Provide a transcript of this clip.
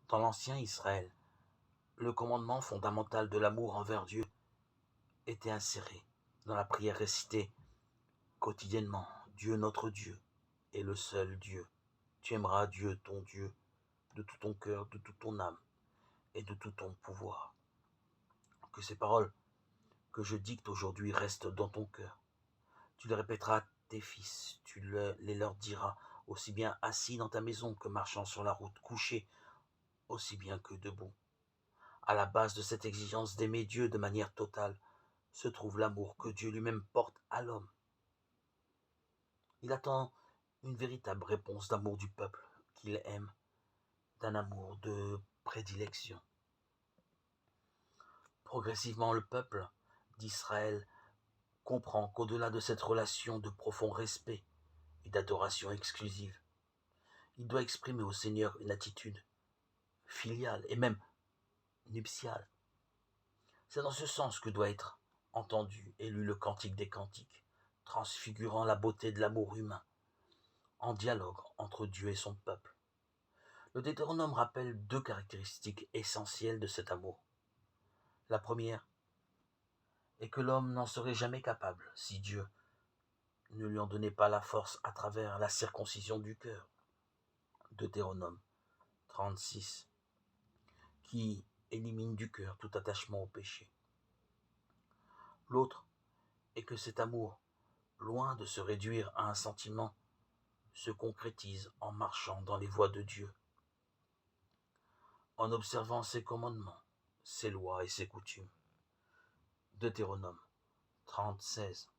Dans l'ancien Israël, le commandement fondamental de l'amour envers Dieu était inséré dans la prière récitée quotidiennement. Dieu notre Dieu est le seul Dieu. Tu aimeras Dieu ton Dieu de tout ton cœur, de toute ton âme et de tout ton pouvoir. Que ces paroles que je dicte aujourd'hui restent dans ton cœur. Tu les répéteras à tes fils, les leur diras aussi bien assis dans ta maison que marchant sur la route, couché aussi bien que debout. À la base de cette exigence d'aimer Dieu de manière totale se trouve l'amour que Dieu lui-même porte à l'homme. Il attend une véritable réponse d'amour du peuple qu'il aime, d'un amour de prédilection. Progressivement, le peuple d'Israël comprend qu'au-delà de cette relation de profond respect et d'adoration exclusive, il doit exprimer au Seigneur une attitude filiale et même nuptiale. C'est dans ce sens que doit être entendu et lu le Cantique des Cantiques, transfigurant la beauté de l'amour humain, en dialogue entre Dieu et son peuple. Le Deutéronome rappelle deux caractéristiques essentielles de cet amour. La première est que l'homme n'en serait jamais capable si Dieu ne lui en donnait pas la force à travers la circoncision du cœur. Deutéronome 36, qui élimine du cœur tout attachement au péché. L'autre est que cet amour, loin de se réduire à un sentiment, se concrétise en marchant dans les voies de Dieu, en observant ses commandements, ses lois et ses coutumes. Deutéronome 36.